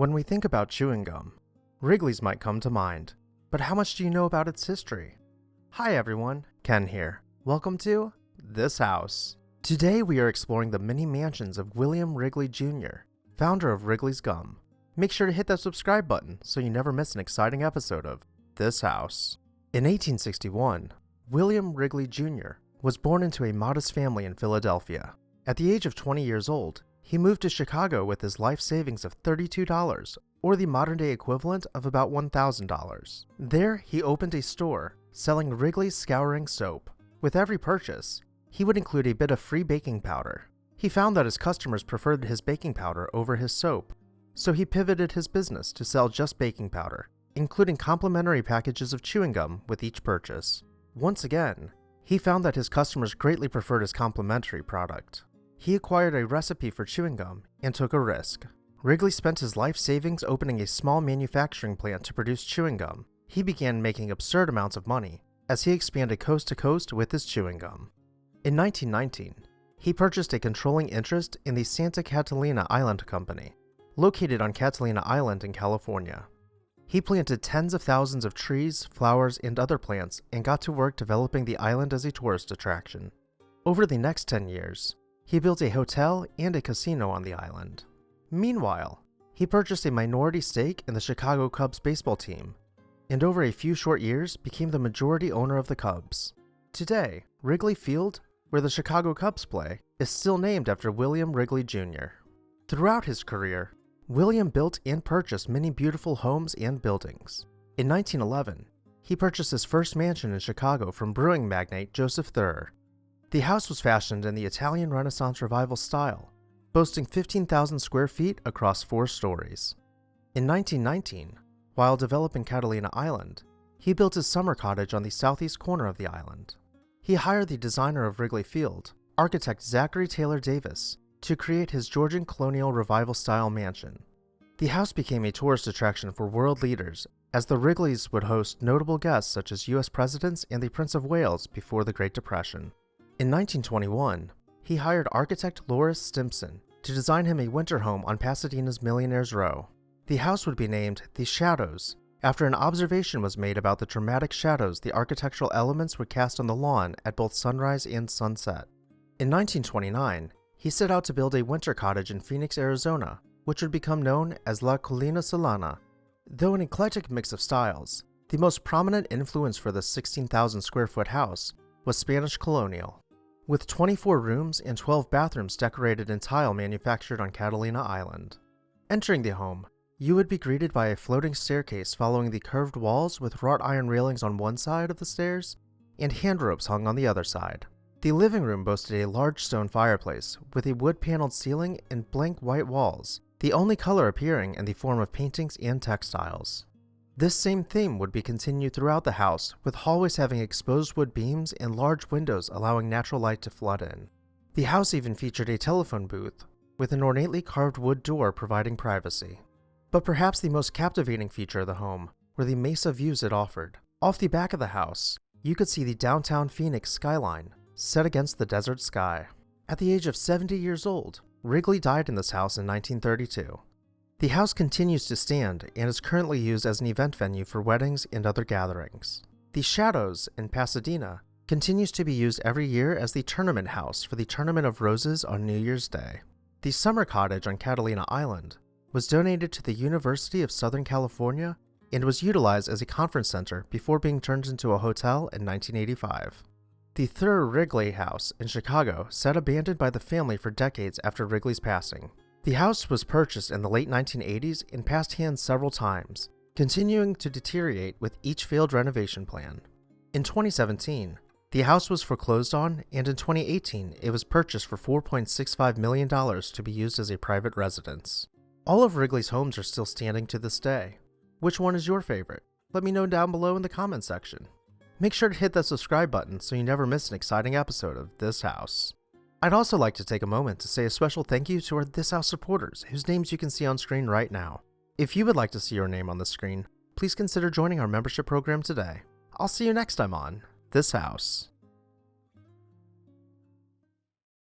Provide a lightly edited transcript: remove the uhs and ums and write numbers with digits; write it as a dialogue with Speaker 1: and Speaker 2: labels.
Speaker 1: When we think about chewing gum, Wrigley's might come to mind, but how much do you know about its history? Hi everyone, Ken here. Welcome to This House. Today we are exploring the many mansions of William Wrigley Jr., founder of Wrigley's Gum. Make sure to hit that subscribe button so you never miss an exciting episode of This House. In 1861, William Wrigley Jr. was born into a modest family in Philadelphia. At the age of 20 years old, he moved to Chicago with his life savings of $32, or the modern-day equivalent of about $1,000. There, he opened a store selling Wrigley's scouring soap. With every purchase, he would include a bit of free baking powder. He found that his customers preferred his baking powder over his soap, so he pivoted his business to sell just baking powder, including complimentary packages of chewing gum with each purchase. Once again, he found that his customers greatly preferred his complimentary product. He acquired a recipe for chewing gum and took a risk. Wrigley spent his life savings opening a small manufacturing plant to produce chewing gum. He began making absurd amounts of money as he expanded coast to coast with his chewing gum. In 1919, he purchased a controlling interest in the Santa Catalina Island Company, located on Catalina Island in California. He planted tens of thousands of trees, flowers, and other plants and got to work developing the island as a tourist attraction. Over the next 10 years, he built a hotel and a casino on the island. Meanwhile, he purchased a minority stake in the Chicago Cubs baseball team, and over a few short years became the majority owner of the Cubs. Today, Wrigley Field, where the Chicago Cubs play, is still named after William Wrigley Jr. Throughout his career, William built and purchased many beautiful homes and buildings. In 1911, he purchased his first mansion in Chicago from brewing magnate Joseph Thurr. The house was fashioned in the Italian Renaissance Revival style, boasting 15,000 square feet across 4 stories. In 1919, while developing Catalina Island, he built his summer cottage on the southeast corner of the island. He hired the designer of Wrigley Field, architect Zachary Taylor Davis, to create his Georgian colonial revival-style mansion. The house became a tourist attraction for world leaders, as the Wrigleys would host notable guests such as U.S. presidents and the Prince of Wales before the Great Depression. In 1921, he hired architect Loris Stimpson to design him a winter home on Pasadena's Millionaires Row. The house would be named The Shadows, after an observation was made about the dramatic shadows the architectural elements would cast on the lawn at both sunrise and sunset. In 1929, he set out to build a winter cottage in Phoenix, Arizona, which would become known as La Colina Solana. Though an eclectic mix of styles, the most prominent influence for this 16,000 square foot house was Spanish colonial, with 24 rooms and 12 bathrooms decorated in tile manufactured on Catalina Island. Entering the home, you would be greeted by a floating staircase following the curved walls with wrought iron railings on one side of the stairs and hand ropes hung on the other side. The living room boasted a large stone fireplace with a wood-paneled ceiling and blank white walls, the only color appearing in the form of paintings and textiles. This same theme would be continued throughout the house, with hallways having exposed wood beams and large windows allowing natural light to flood in. The house even featured a telephone booth, with an ornately carved wood door providing privacy. But perhaps the most captivating feature of the home were the mesa views it offered. Off the back of the house, you could see the downtown Phoenix skyline, set against the desert sky. At the age of 70 years old, Wrigley died in this house in 1932. The house continues to stand and is currently used as an event venue for weddings and other gatherings. The Shadows in Pasadena continues to be used every year as the tournament house for the Tournament of Roses on New Year's Day. The summer cottage on Catalina Island was donated to the University of Southern California and was utilized as a conference center before being turned into a hotel in 1985. The Thurr Wrigley House in Chicago sat abandoned by the family for decades after Wrigley's passing. The house was purchased in the late 1980s and passed hands several times, continuing to deteriorate with each failed renovation plan. In 2017, the house was foreclosed on, and in 2018, it was purchased for $4.65 million to be used as a private residence. All of Wrigley's homes are still standing to this day. Which one is your favorite? Let me know down below in the comments section. Make sure to hit that subscribe button so you never miss an exciting episode of This House. I'd also like to take a moment to say a special thank you to our This House supporters, whose names you can see on screen right now. If you would like to see your name on the screen, please consider joining our membership program today. I'll see you next time on This House.